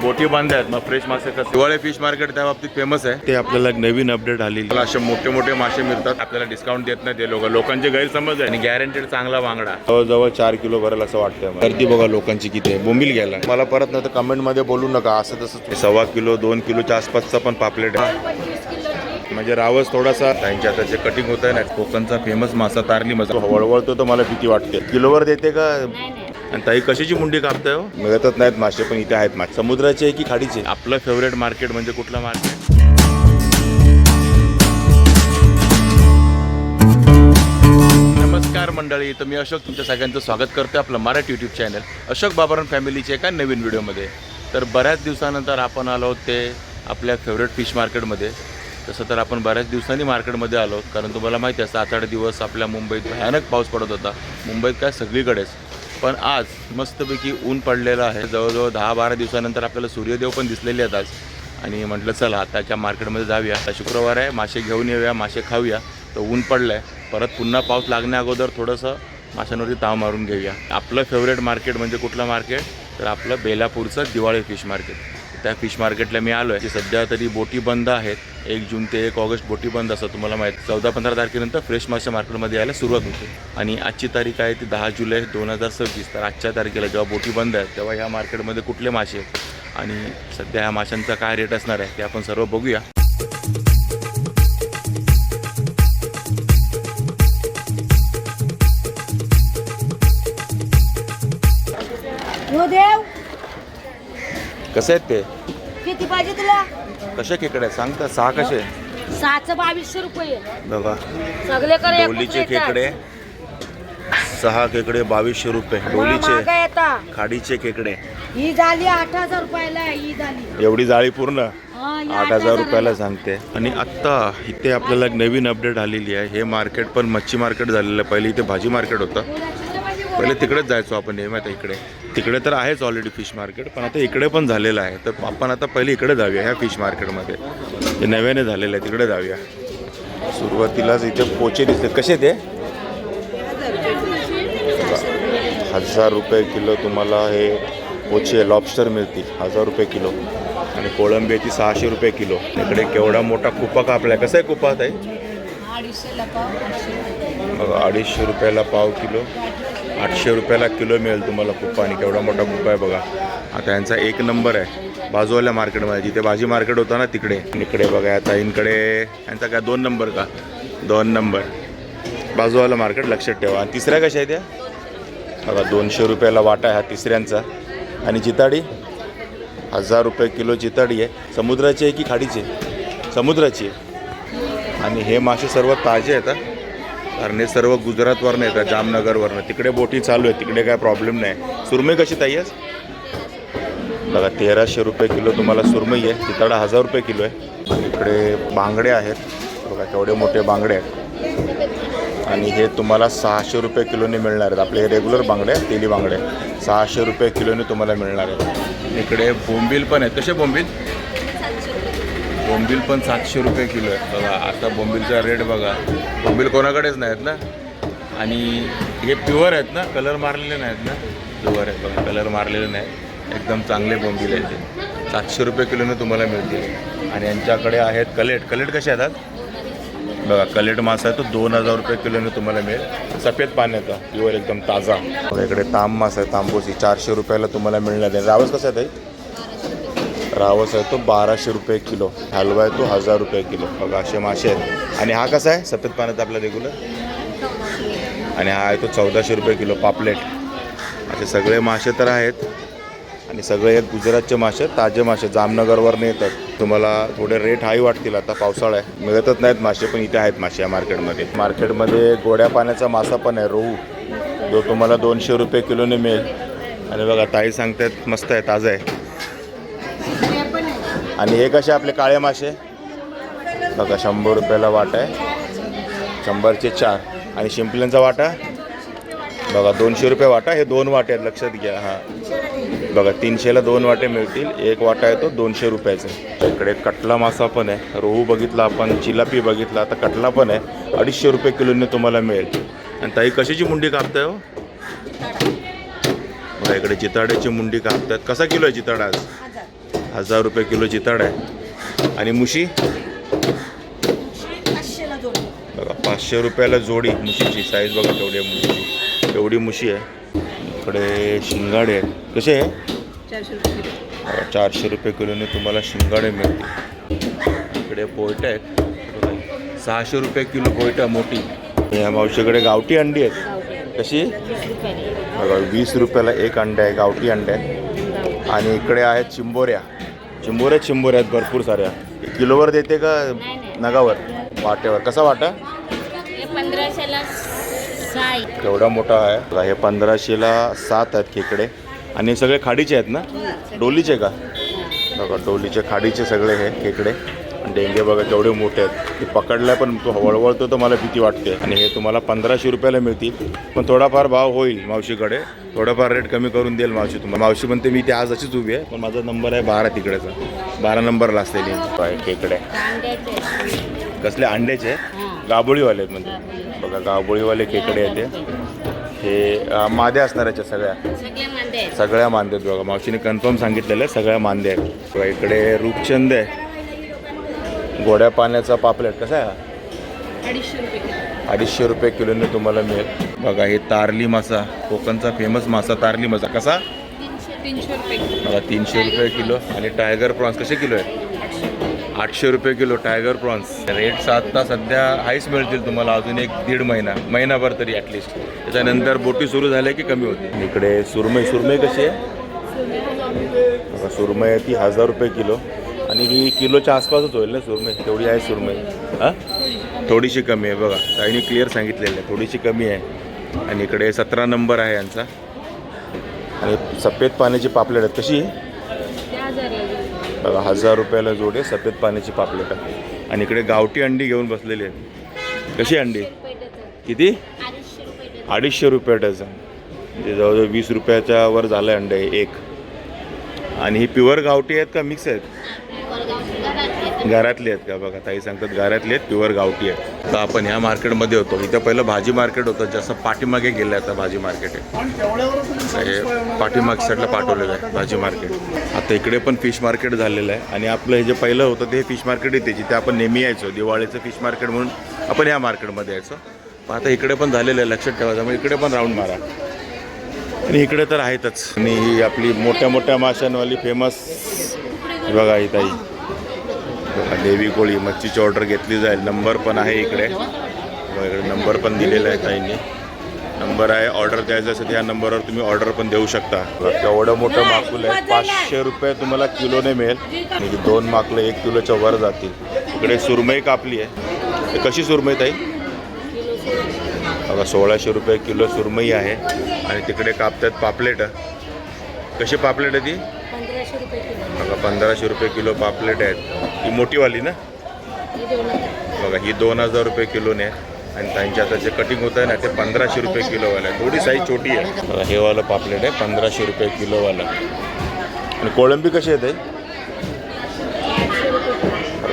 बोटी बंद आहेत, मग फ्रेश मासे कसं. दिवाळी फिश मार्केट त्या बाबतीत फेमस आहे. ते आपल्याला एक नवीन अपडेट आली. मला असे मोठे मोठे मासे मिळतात, आपल्याला डिस्काउंट देत नाही ते लोक. लोकांचे गैरसमज आहे आणि गॅरंटेड चांगला बांगडा जवळजवळ 4 किलो भरेल असं वाटतंय. गर्दी बघा लोकांची किती आहे. बोंबील घ्यायला मला परत नाही तर कमेंट मध्ये बोलू नका असं तसं. 1.25 किलो 2 किलोच्या आसपासचा पण पापलेट आहे. म्हणजे रावस थोडासा त्यांच्या त्याचे कटिंग होत आहे ना. कोकणचा फेमस मासा तारली मासा वळवळतो तर मला भीती वाटते. किलोवर देते का? आणि ताई कशाची मुंडी कापताय हो? मिळतच नाहीत मासे, पण इथे आहेत मासे. समुद्राचे आहे की खाडीचे? आपलं फेवरेट मार्केट म्हणजे कुठलं मार्केट? नमस्कार मंडळी, तर मी अशोक तुमच्या सगळ्यांचं स्वागत करतो आपलं मराठी यूट्यूब चॅनल अशोक बाबरान फॅमिलीचे एका नवीन व्हिडिओमध्ये. तर बऱ्याच दिवसानंतर आपण आलो ते आपल्या फेवरेट फिश मार्केटमध्ये. तसं तर आपण बऱ्याच दिवसांनी मार्केटमध्ये आलो, कारण तुम्हाला माहिती आहे 7-8 दिवस आपल्या मुंबईत भयानक पाऊस पडत होता. मुंबईत काय सगळीकडेच. पण आज मस्तपैकी ऊन पडलेलं आहे. जवळजवळ 10-12 दिवसानंतर आपल्याला सूर्यदेव पण दिसलेले आहेत आज. आणि म्हटलं चला आताच्या मार्केटमध्ये जाऊया. आता शुक्रवार आहे, मासे घेऊन येऊया, मासे खाऊया. तर ऊन पडलं आहे, परत पुन्हा पाऊस लागण्या अगोदर थोडंसं माशांवरती ताव मारून घेऊया. आपलं फेवरेट मार्केट म्हणजे कुठलं मार्केट? तर आपलं बेलापूरचं दिवाळी फिश मार्केट. त्या फिश मार्केटला मी आलो आहे की सध्या तरी बोटी बंद आहेत. 1 जून ते 1 ऑगस्ट बोटी बंद असं तुम्हाला माहीत. 14-15 तारखेनंतर फ्रेश मासे मार्केटमध्ये यायला सुरुवात होते. आणि आजची तारीख आहे ती 10 जुलै 2026. तर आजच्या तारखेला जेव्हा बोटी बंद आहेत तेव्हा ह्या मार्केटमध्ये कुठले मासे आहेत आणि सध्या ह्या माशांचा काय रेट असणार आहे ते आपण सर्व बघूया. कसे आहेत ते? किती पाहिजे तुला? कसे खेकडे सांगता? 6 कसे? 6चं 2200 रुपये. बघा सगळेकडे डोलीचे खेकडे 6 खेकडे 2200 रुपये. डोलीचे खाडीचे खेकडे ही झाली 8000 रुपयाला. ही झाली एवढी जाळी पूर्ण 8000 रुपयाला सांग. सांगते. आणि आत्ता इथे आपल्याला एक नवीन अपडेट आलेली आहे. हे मार्केट पण मच्छी मार्केट झालेलं आहे. पहिले इथे भाजी मार्केट होतं. पहिले तिकडेच जायचो आपण नेहमी. आता तिकडे तर आहेच ऑलरेडी फिश मार्केट, पण आता इकडे पण झालेलं आहे. तर आपण आता पहिले इकडे जाऊया. ह्या फिश मार्केटमध्ये हे नव्याने झालेलं आहे, तिकडे जाऊया. सुरुवातीलाच इथे पोचे दिसतात. कसे ते? 1000 रुपये किलो तुम्हाला हे पोचे लॉबस्टर मिळतील. 1000 रुपये किलो. आणि कोळंबी ती 600 रुपये किलो. इकडे केवढा मोठा कुपा कापला आहे. कसा आहे कुपा ताई? 250 रुपयाला पाव किलो. 800 रुपयाला किलो मिळेल तुम्हाला कुप्पा. आणि केवढा मोठा कुप्पा आहे बघा. आता यांचा 1 नंबर आहे बाजूवाल्या मार्केटमध्ये. जिथे भाजी मार्केट होतं ना तिकडे. इकडे बघा आता इकडे यांचा काय 2 नंबर का? 2 नंबर बाजूवाला मार्केट लक्षात ठेवा. आणि तिसऱ्या कशा आहे त्या? बघा 200 रुपयाला वाटा आहे हा तिसऱ्यांचा. आणि जिताडी 1000 रुपये किलो जिताडी आहे. समुद्राची आहे की खाडीची? समुद्राची आहे. आणि हे मासे सर्व ताजे आहेत कारण हे सर्व गुजरातवरनं येतात, जामनगरवरनं. तिकडे बोटी चालू आहे, तिकडे काय प्रॉब्लेम नाही. सुरमई कशी ताई आहे? बघा 1300 रुपये किलो तुम्हाला सुरमई आहे. तिताडा 1000 रुपये किलो आहे. इकडे बांगडे आहेत बघा, केवढे मोठे बांगडे आहेत. आणि हे तुम्हाला 600 रुपये किलोने मिळणार आहेत. आपले हे रेग्युलर बांगडे आहेत, तेली बांगडे 600 रुपये किलोने तुम्हाला मिळणार आहेत. इकडे बोंबील पण आहेत. कसे बोंबील? बोंबील पण 700 रुपये किलो आहे बघा. आता बोंबीलचा रेट बघा. बोंबील कोणाकडेच नाहीत ना. आणि हे प्युअर आहेत ना, कलर मारलेले नाहीत ना. प्युअर आहेत बघा, कलर मारलेले नाही. एकदम चांगले बोंबील आहेत ते. 700 रुपये किलोने तुम्हाला मिळतील. आणि यांच्याकडे आहेत कलेट. कलेट कसे आहेत बघा? कलेट मासा आहे तो 2000 रुपये किलोने तुम्हाला मिळेल. सफेद पाण्याचा प्युअर एकदम ताजा. इकडे तांब मासा आहे, तांबोसी 400 रुपयाला तुम्हाला मिळणार आहे. रावस कसा आहे ताई? रावस आहे तो 1200 रुपये किलो. हलवा आहे तो 1000 रुपये किलो. बघा असे मासे आहेत. आणि हा कसा आहे? सफेद पाण्याचा आपला रेग्युलर. आणि हा आहे तो 1400 रुपये किलो पापलेट. असे सगळे मासे तर आहेत. आणि सगळे एक गुजरातचे मासे, ताजे मासे जामनगरवरनं येतात. तुम्हाला थोडे रेट हाय वाटतील, आता पावसाळा आहे, मिळतच नाहीत मासे, पण इथे आहेत मासे या मार्केटमध्ये. गोड्या पाण्याचा मासा पण आहे, रोहू, जो तुम्हाला 200 रुपये किलोने मिळेल. आणि बघा ताई सांगतात मस्त आहे, ताजं आहे. आणि हे कसे आपले काळे मासे बघा 100 रुपयाला वाटा आहे. 100चे 4. आणि शिंपल्यांचा वाटा बघा 200 रुपये वाटा. हे 2 वाटे आहेत, लक्षात घ्या. हां बघा 300ला 2 वाटे मिळतील. 1 वाटा आहे तो 200 रुपयाचा. इकडे कटला मासा पण आहे. रोहू बघितला आपण, चिलापी बघितला, आता कटला पण आहे. 250 रुपये किलोने तुम्हाला मिळेल. आणि ताई कशाची मुंडी कापताय हो? बघा इकडे जिताड्याची मुंडी कापतात. कसा किलो आहे जिताडा आज? 1000 रुपये किलो जिताड आहे. आणि मुशी 500ला जोडी. बघा 500 रुपयाला जोडी मुशीची. साईज बघा केवढी आहे मुशीची, एवढी मुशी आहे. इकडे शिंगाडे आहेत. कसे आहे? 400 रुपये किलो. 400 रुपये किलोने तुम्हाला शिंगाडे मिळतील. इकडे पोयटा आहेत बघा, 600 रुपये किलो पोयटा मोठी. या मावशीकडे गावठी अंडी आहेत. कशी? 20 रुपयाने. बघा 20 रुपयाला एक अंडे आहे, गावठी अंडे आहे. आणि इकडे आहेत चिंबोऱ्या. चिंबोऱ्या आहेत भरपूर साऱ्या. किलोवर देते का नगावर? वाट्यावर. कसा वाटा? हे 1500ला 6. केवढा मोठा आहे बघा. हे 1500ला 7 आहेत खेकडे. आणि हे सगळे खाडीचे आहेत ना? डोलीचे का? बघा डोलीचे खाडीचे सगळे हे खेकडे. आणि डेंगे बघा केवढे मोठे आहेत. ते पकडला पण तो वळवळतो तर मला भीती वाटते. आणि हे तुम्हाला 1500 रुपयाला मिळतील. पण थोडाफार भाव होईल मावशीकडे. थोडाफार रेट कमी करून देईल मावशी तुम्हाला. मावशी म्हणते मी ते आज अशीच उभी आहे, पण माझा नंबर आहे 12 तिकडेचा. 12 नंबरला असलेली खेकडे. कसले? अंड्याचे? गाबोळीवाले आहेत म्हणजे. बघा गाबोळीवाले खेकडे आहेत ते. हे माद्या असणार याच्या सगळ्या मांदे आहेत बघा. मावशीने कन्फर्म सांगितलेलं आहे सगळ्या मांदे आहेत. बघा इकडे रूपचंद आहे. गोड्या पाण्याचा पापलेट कसा आहे? 250 रुपये किलोने तुम्हाला मिळेल. बघा हे तारली मासा, कोकणचा फेमस मासा तारली मासा. कसा? 300 रुपये. बघा 300 रुपये किलो. आणि टायगर प्रॉन्स कसे किलो आहे? 800 रुपये किलो टायगर प्रॉन्स. रेट आता सध्या हायच मिळतील तुम्हाला अजून 1-1.5 महिनाभर तरी ॲटलिस्ट. त्याच्यानंतर बोटी सुरू झाल्या की कमी होते. इकडे सुरमई कशी आहे? बघा सुरमई आहे ती 1000 रुपये किलो. आणि ही किलोच्या आसपासच होईल ना सुरमई? तेवढी आहे सुरमई. हां थोडीशी कमी आहे बघा. ताईने क्लिअर सांगितलेलं आहे थोडीशी कमी आहे. आणि इकडे 17 नंबर आहे यांचा. आणि सफेद पाण्याची पापलेट आहेत. कशी? बघा 1000 रुपयाला जोड आहे सफेद पाण्याची पापलेट आहे. आणि इकडे गावठी अंडी घेऊन बसलेली आहेत. कशी अंडी? किती? 250 रुपये डझन. म्हणजे जवळजवळ 20 रुपयाच्या वर झालं आहे अंडे एक. आणि ही प्युअर गावठी आहेत का मिक्स आहेत? घरातली आहेत का? बघा ताई सांगतात घरातली आहेत, प्युअर गावठी आहेत. तर आपण ह्या मार्केटमध्ये होतो. इथं पहिलं भाजी मार्केट होतं, जसं पाठीमागे गेलं आता भाजी मार्केट आहे. हे पाठीमाग साईडला पाठवलेलं आहे भाजी मार्केट. आता इकडे पण फिश मार्केट झालेलं आहे. आणि आपलं हे जे पहिलं होतं ते फिश मार्केट येते जिथे आपण नेहमी यायचो. दिवाळीचं फिश मार्केट म्हणून आपण ह्या मार्केटमध्ये यायचो. पण आता इकडे पण झालेलं आहे, लक्षात ठेवा. त्यामुळे इकडे पण राऊंड मारा. आणि इकडे तर आहेतच. आणि ही आपली मोठ्या माशांवाली फेमस बघा ही ताई. देवी कोळी मच्छीची ऑर्डर घेतली जाईल. नंबर पण आहे इकडे. इकडे नंबर पण दिलेला आहे ताईंनी. नंबर आहे. ऑर्डर द्यायचं असेल तर या नंबरवर तुम्ही ऑर्डर पण देऊ शकता. केवढं मोठं माकुल आहे. 500 रुपये तुम्हाला किलोने मिळेल. आणि 2 माकुलं 1 किलोच्या वर जातील. इकडे सुरमई कापली आहे. कशी सुरमई ताई? बघा 1600 रुपये किलो सुरमई आहे. आणि तिकडे कापतात पापलेट. कशी पापलेट आहे ती? 1500 रुपये किलो. बघा 1500 रुपये किलो पापलेट आहेत. ही मोठीवाली ना? बघा ही 2000 रुपये किलोने आहे. आणि त्यांच्या आता जे कटिंग होतं आहे ना ते 1500 रुपये किलोवाला आहे. थोडी साईज छोटी आहे. बघा हे वाला पापलेट आहे 1500 रुपये किलोवाला. आणि कोळंबी कशी आहे ते?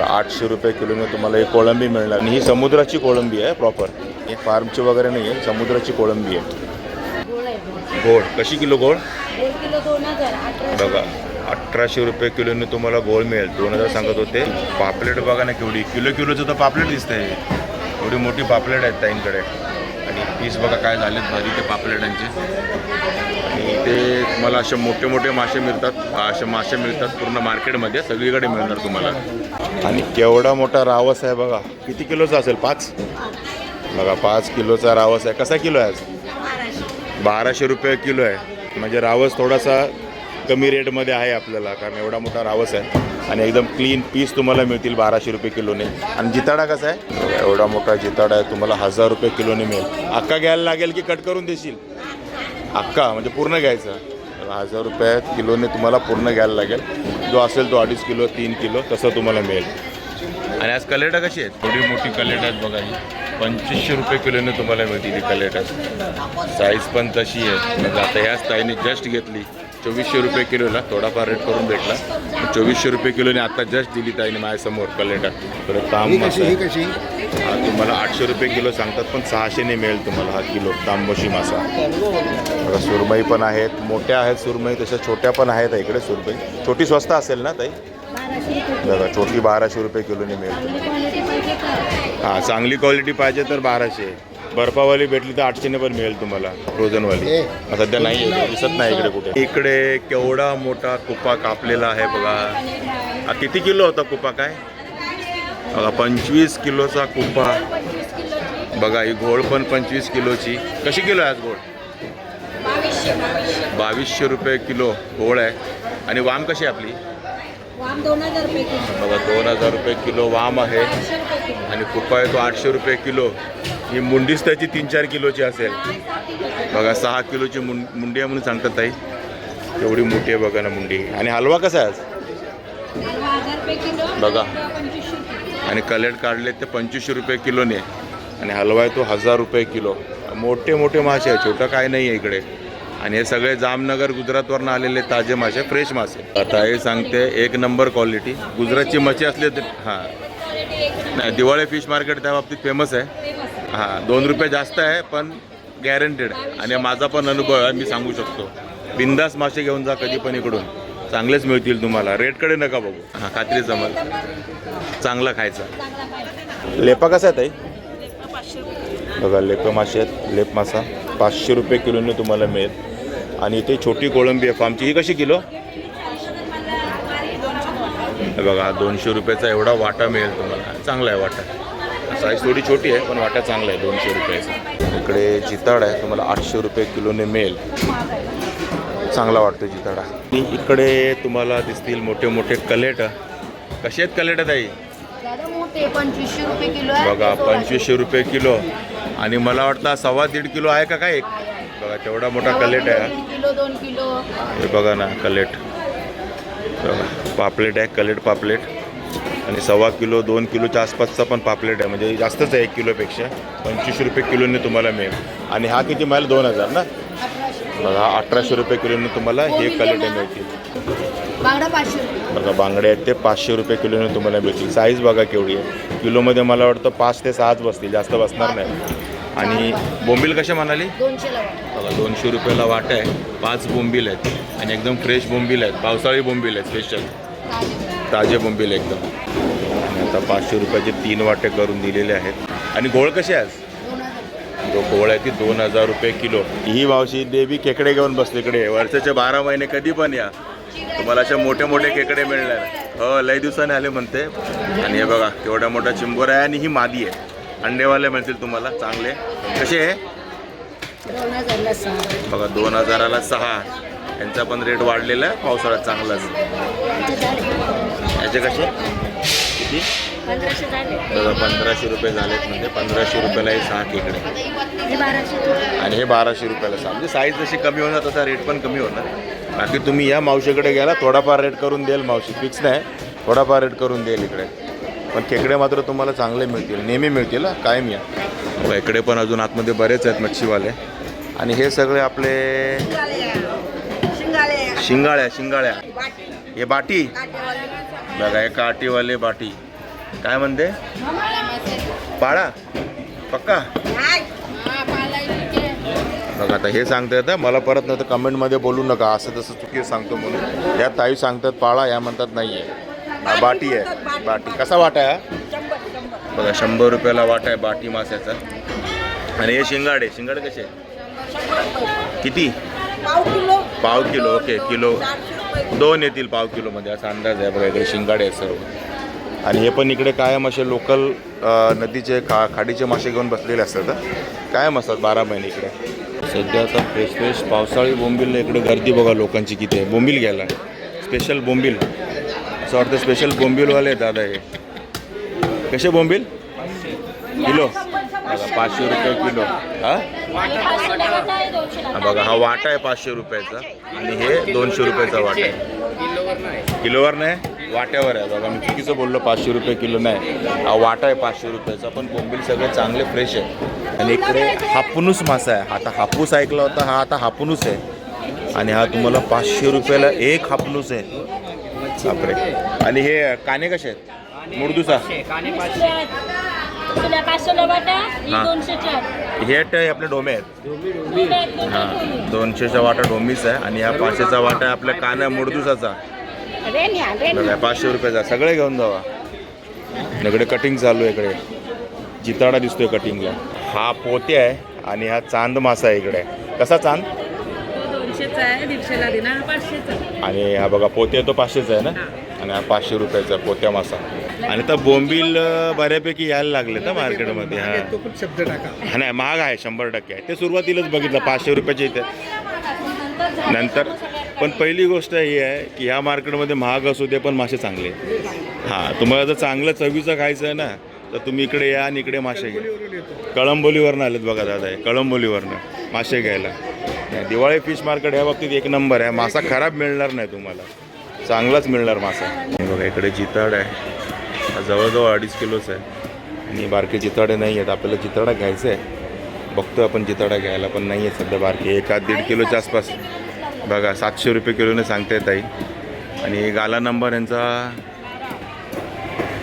800 रुपये किलोने तुम्हाला ही कोळंबी मिळणार. आणि ही समुद्राची कोळंबी आहे प्रॉपर. हे फार्मची वगैरे नाही आहे, समुद्राची कोळंबी आहे. गोड कशी किलो गोड? 1 किलो 2000. बघा 1800 रुपये किलोने तुम्हाला गोळ मिळेल. 2000 सांगत होते. पापलेट बघा ना केवढी. किलोचं तर पापलेट दिसतंय. एवढी मोठी पापलेट आहेत ताईंकडे. आणि पीस बघा काय झालेत भारी ते पापलेटांचे. आणि ते तुम्हाला असे मोठे मासे मिळतात. असे मासे मिळतात पूर्ण मार्केटमध्ये, सगळीकडे मिळणार तुम्हाला. आणि केवढा मोठा रावस आहे बघा. किती किलोचा असेल? 5. बघा 5 किलोचा रावस आहे. कसा किलो आहे आज? 1200 रुपये किलो आहे. म्हणजे रावस थोडासा कमी रेटमध्ये आहे आपल्याला, कारण एवढा मोठा रावस आहे. आणि एकदम क्लीन पीस तुम्हाला मिळतील 1200 रुपये किलोने. आणि जिताडा कसा आहे? एवढा मोठा जिताडा आहे तुम्हाला 1000 रुपये किलोने मिळेल. अख्खा घ्यायला लागेल की कट करून देशील? अख्खा म्हणजे पूर्ण घ्यायचा. 1000 रुपये किलोने तुम्हाला पूर्ण घ्यायला लागेल. जो असेल तो 2.5 किलो 3 किलो तसं तुम्हाला मिळेल. आणि आज कलेटा कशी आहेत? थोडी मोठी कलेट आहेत बघा. ही 2500 रुपये किलोने तुम्हाला मिळतील ही कलेटा. साईज पण तशी आहे. म्हणजे आता ह्याच ताईने जस्ट घेतली 2400 रुपये किलोला, थोडाफार रेट करून भेटला. 2400 रुपये किलोने आता जस्ट दिली ताईने माझ्यासमोर कलेटा. परत तांब मासा हा तुम्हाला 800 रुपये किलो सांगतात, पण 600ने मिळेल तुम्हाला हा किलो तांबोशी मासा. बघा सुरमई पण आहेत, मोठ्या आहेत सुरमई, तशा छोट्या पण आहेत इकडे सुरमई. छोटी स्वस्त असेल ना ताई? बघा छोटी 1200 रुपये किलोने मिळेल. हां चांगली क्वालिटी पाहिजे तर 1200. बर्फावाली भेटली तर 800ने पण मिळेल तुम्हाला फ्रोझनवाली. सध्या नाही आहे, दिसत नाही इकडे कुठे. इकडे केवढा मोठा कुपा कापलेला आहे बघा. हा किती किलो होता कुपा काय? बघा 25 किलोचा कुपा. बघा ही घोळ पण 25 किलोची. कशी किलो आहे आज घोळ? 2200 रुपये किलो घोळ आहे. आणि वाम कशी आहे आपली? वाम 2000 रुपये किलो. बघा 2000 रुपये किलो वाम आहे. आणि कुपा आहे तो 800 रुपये किलो. ही मुंडीच त्याची 3-4 किलोची असेल. बघा 6 किलोची मुंडी आहे म्हणून सांगतात ताई. एवढी मोठी आहे बघा ना मुंडी. आणि हलवा कसा आहे आज? 1000 रुपये किलो. बघा 2500. आणि कलेट काढले ते 2500 रुपये किलोने. आणि हलवा आहे तो 1000 रुपये किलो. मोठे मोठे मासे आहे, छोटं काय नाही आहे इकडे. आणि हे सगळे जामनगर गुजरातवरनं आलेले ताजे मासे, फ्रेश मासे. आता हे सांगते 1 नंबर क्वालिटी. गुजरातची मच्छी असली तर हां नाही, दिवाळी फिश मार्केट त्या बाबतीत फेमस आहे. हां 2 रुपये जास्त आहे पण गॅरंटेड. आणि माझा पण अनुभव आहे, मी सांगू शकतो. बिंदास मासे घेऊन जा कधी पण इकडून, चांगलेच मिळतील तुम्हाला. रेटकडे नका बघू. हां खात्री जमल, चांगला खायचा. लेपा कसा आहे ताई? बघा लेप मासे आहेत. लेप मासा 500 रुपये किलोने तुम्हाला मिळेल. आणि इथे छोटी कोळंबी आहे फार्मची. ही कशी किलो? बघा 200 रुपयाचा एवढा वाटा मिळेल तुम्हाला. चांगला आहे वाटा. साईज थोडी छोटी आहे पण वाटा चांगला आहे 200 रुपयाचा. इकडे चिताड आहे तुम्हाला 800 रुपये किलोने मिळेल. चांगला वाटतो चिताडा. इकडे तुम्हाला दिसतील मोठे मोठे कलेट. कसे आहेत कलेट ताई? दादा मोठे 2500 रुपये किलो आहे. बघा 2500 रुपये किलो. आणि मला वाटतं 1.25 किलो आहे का काय एक? बघा तेवढा मोठा कलेट आहे. 1 किलो 2 किलो. हे बघा ना कलेट. बघा पापलेट आहे, कलेट पापलेट. आणि 1.25 किलो 2 किलोच्या आसपासचा पण पापलेट आहे, म्हणजे जास्तच आहे 1 किलोपेक्षा. 2500 रुपये किलोने तुम्हाला मिळेल. आणि हा किती मिळेल? 2000 ना. बघा 1800 रुपये किलोने तुम्हाला हे कलेटे मिळतील. बांगडा 500 रुपये. बघा बांगडे आहेत ते 500 रुपये किलोने तुम्हाला मिळतील. साईज बघा केवढी आहे. किलोमध्ये मला वाटतं 5 ते 6 बसतील, जास्त बसणार नाही. आणि बोंबील कशा म्हणाली? 200 ला. बघा 200 रुपयाला वाटा आहे. 5 बोंबील आहेत. आणि एकदम फ्रेश बोंबील आहेत. पावसाळी बोंबील आहेत स्पेशल. ताजे बोंबील एकदम. आणि आता 500 रुपयाचे 3 वाटे करून दिलेले आहेत. आणि गोळ कसे आज? जो गोळ आहे ती 2000 रुपये किलो. ही मावशी देवी खेकडे घेऊन बसते इकडे. वर्षाचे 12 महिने कधी पण या, तुम्हाला असे मोठे मोठे खेकडे मिळणार. हो लय दिवसाने आले म्हणते. आणि हे बघा केवढा मोठा चिंबोर आहे. आणि ही मादी आहे. अंडेवाले मिळतील तुम्हाला चांगले. कसे आहे? 2000 ला 6. बघा 2000ला 6. यांचा पण रेट वाढलेला आहे पावसाळ्यात चांगलाच. याचे कसे किती? 1500 झाले. बघा 1500 रुपये झालेत. म्हणजे 1500 रुपयाला हे 6 खेकडे. हे 1200. आणि हे 1200 रुपयाला 6. म्हणजे साईज जशी कमी होणार तसा रेट पण कमी होणार. बाकी तुम्ही या मावशीकडे गेला थोडाफार रेट करून देईल मावशी. फिक्स नाही, थोडाफार रेट करून देईल इकडे. पण खेकडे मात्र तुम्हाला चांगले मिळतील, नेहमी मिळतील कायम या. इकडे पण अजून आतमध्ये बरेच आहेत मच्छीवाले. आणि हे सगळे आपले शिंगाळ्या. हे बाटी. बघा हे काटीवाले बाटी. काय म्हणते? पाळा पक्का. बघा आता हे सांगता येतं मला परत नाही तर कमेंटमध्ये बोलू नका असं तसं चुकी सांगतो म्हणून. या ताई सांगतात पाळा, या म्हणतात नाही आहे. बाटी आहे. बाटी कसा वाटा आहे? बघा 100 रुपयाला वाटा आहे बाटी माशाचा. आणि हे शिंगाडे कसे? किती? पाव किलो. ओके किलो 2 येतील पाव किलोमध्ये असा अंदाज आहे. बघा इकडे शिंगाडे आहेत सर्व. आणि हे पण इकडे कायम असे लोकल नदीचे खाडीचे मासे घेऊन बसलेले असतात. कायम असतात 12 महिने इकडे. सध्या आता फ्रेश पावसाळी बोंबील इकडे गर्दी बघा लोकांची किती आहे बोंबील घ्यायला. स्पेशल बोंबील असं वाटतं. स्पेशल बोंबीलवाले दादा हे. कसे बोंबील किलो? बघा 500 रुपये किलो. हां बघा हा वाटा आहे 500 रुपयाचा. आणि हे 200 रुपयाचा वाटा आहे. किलोवर नाही वाट्यावर आहे. बघा मी चुकीचं बोललो. 500 रुपये किलो नाही, हा वाटा आहे 500 रुपयाचा. पण बोंबील सगळे चांगले फ्रेश आहे. आणि इकडे हापूस मासा आहे. आता हापूस ऐकला होता, हा आता हापूस आहे. आणि हा तुम्हाला 500 रुपयाला एक हापलूस आहे. बापरे. आणि हे काने कसे आहेत? मुरदुसा. तुला 500 वाटा ही हा. 204. हे आपले डोमे आहेत. हां 200चा वाटा डोमीचा आहे आणि हा 500चा वाटा आहे आपल्या काना मुरदुसाचा. बघा 500 रुपयाचा. सगळे घेऊन जावा. इकडे कटिंग चालू आहे. इकडे जिताडा दिसतोय कटिंगला. हा पोते आहे आणि हा चांद मासा आहे इकडे. कसा चांद? 200चा आहे, 150ला देणार, 500चा. आणि हा बघा पोते तो 500चा आहे ना आणि हा 500 रुपयाचा पोत्या मासा. आणि तर बोंबील बऱ्यापैकी यायला लागले तर मार्केटमध्ये. हा शब्द टाका. हा नाही महाग आहे 100% आहे. ते सुरुवातीलाच बघितलं 500 रुपयाचे इथे. नंतर पण पहिली गोष्ट ही आहे की ह्या मार्केटमध्ये महाग असू दे पण मासे चांगले. हां तुम्हाला जर चांगलं चवीचं खायचं आहे ना तर तुम्ही इकडे या आणि इकडे मासे घ्या. कळंबोलीवरनं आलेत बघा दादा. हे कळंबोलीवरनं मासे घ्यायला. दिवाळी फिश मार्केट ह्या बाबतीत एक नंबर आहे. मासा खराब मिळणार नाही तुम्हाला, चांगलाच मिळणार मासा. हे बघा इकडे जिताड आहे. जवळजवळ 2.5 किलोच आहे आणि बारके जिताडे नाही आहेत. आपल्याला जिताडा घ्यायचं आहे. बघतो आपण जिताडा घ्यायला पण नाही आहे सध्या बारके. 1-1.5 किलोच्या आसपास बघा 700 रुपये किलोने सांगता येत आहे. आणि गाला नंबर यांचा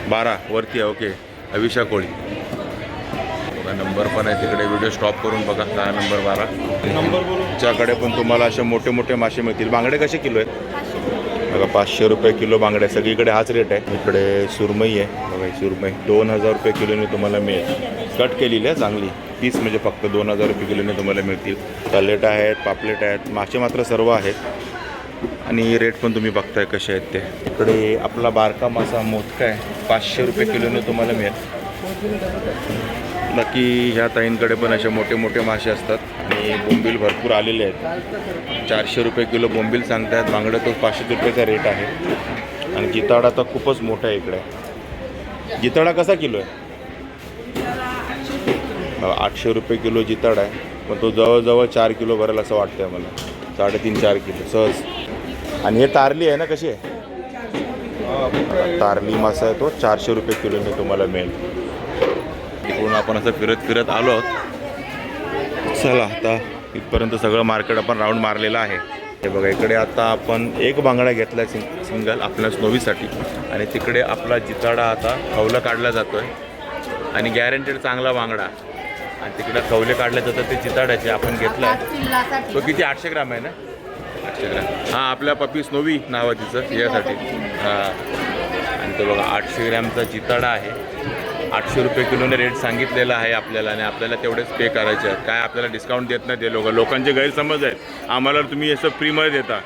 12 वरती आहे. ओके अविशा कोळी बघा नंबर पण आहे तिकडे. व्हिडिओ स्टॉप करून बघा. गाला नंबर 12 च्याकडे पण तुम्हाला असे मोठे मोठे मासे मिळतील. बांगडे कसे किलो आहेत? बघा 500 रुपये किलो बांगडे. सगळीकडे हाच रेट आहे. इकडे सुरमई आहे बघा. सुरमई 2000 रुपये किलोने तुम्हाला मिळेल. कट केलेली आहे चांगली. पीस म्हणजे फक्त 2000 रुपये किलोने तुम्हाला मिळतील. तलेट आहेत, पापलेट आहेत, मासे मात्र सर्व आहेत. आणि रेट पण तुम्ही बघताय कसे आहेत ते. इकडे आपला बारका मासा मोदका आहे 500 रुपये किलोने तुम्हाला मिळेल. बाकी ह्या ताईंकडे पण असे मोठे मोठे मासे असतात. आणि बोंबील भरपूर आलेले आहेत. 400 रुपये किलो बोंबील सांगतायत. बांगडा तो 500 रुपयाचा रेट आहे. आणि जिताडा तर खूपच मोठा आहे इकडे. जिताडा कसा किलो आहे? 800 रुपये किलो जिताडा आहे. पण तो जवळजवळ 4 किलो भरेल असं वाटतंय मला. 3.5-4 किलो सहज. आणि हे तारली आहे ना कशी आहे? तारली मासा आहे तो 400 रुपये किलोने तुम्हाला मिळेल. इकडून आपण असं फिरत फिरत आलो आहोत. चला आता इथपर्यंत सगळं मार्केट आपण राऊंड मारलेलं आहे. हे बघा इकडे आता आपण एक बांगडा घेतला आहे सिंगल आपल्या स्नोवीसाठी. आणि तिकडे आपला जिताडा आता खवलं काढला जातो आहे आणि गॅरंटेड चांगला बांगडा. आणि तिकडे खवले काढले जातात ते जिताड्याचे आपण घेतला आहे. तो किती 800 ग्राम आहे ना? 800 ग्राम. हां आपल्या पप्पी स्नोवी नाव आहे तिचं यासाठी. हां आणि तो बघा 800 ग्रॅमचा जिताडा आहे. 800 रुपये किलोने रेट सांगितलेला आहे आपल्याला. आणि आपल्याला तेवढेच पे करायचे आहेत. काय आपल्याला डिस्काउंट देत नाही ते लोकांचे गैरसमज आहेत. आम्हाला तुम्ही असं फ्रीमध्ये देता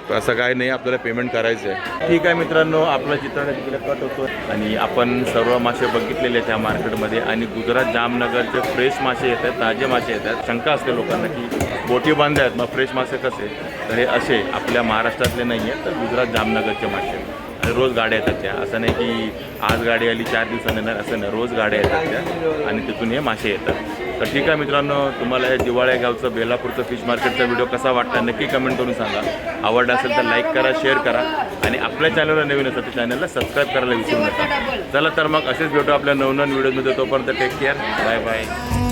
तर असं काय नाही. आपल्याला पेमेंट करायचं आहे. ठीक आहे मित्रांनो आपला जिताडा तिकडे कट होतो. आणि आपण सर्व मासे बघितलेले आहेत त्या मार्केटमध्ये. आणि गुजरात जामनगरचे फ्रेश मासे येतात, ताजे मासे येतात. शंका असते लोकांना की बोटी बांधे आहेत मग फ्रेश मासे कसे? तर हे असे आपल्या महाराष्ट्रातले नाही आहेत तर गुजरात जामनगरचे मासे. आणि रोज गाड्या येतात त्या. असं नाही की आज गाडी आली 4 दिवसांनी येणार असं नाही. रोज गाड्या येतात त्या आणि तिथून हे मासे येतात. तर ठीक आहे मित्रांनो तुम्हाला हे दिवाळ्या गावचं बेलापूरचं फिश मार्केटचा व्हिडिओ कसा वाटला नक्की कमेंट करून सांगा. आवडला असेल तर लाईक करा, शेअर करा. आणि आपल्या चॅनलवर नवीन असेल तर चॅनलला सबस्क्राईब करायला विसरू नका. चला तर मग असेच भेटू आपल्या नवनवीन व्हिडिओमध्ये. तोपर्यंत टेक केअर. Bye bye.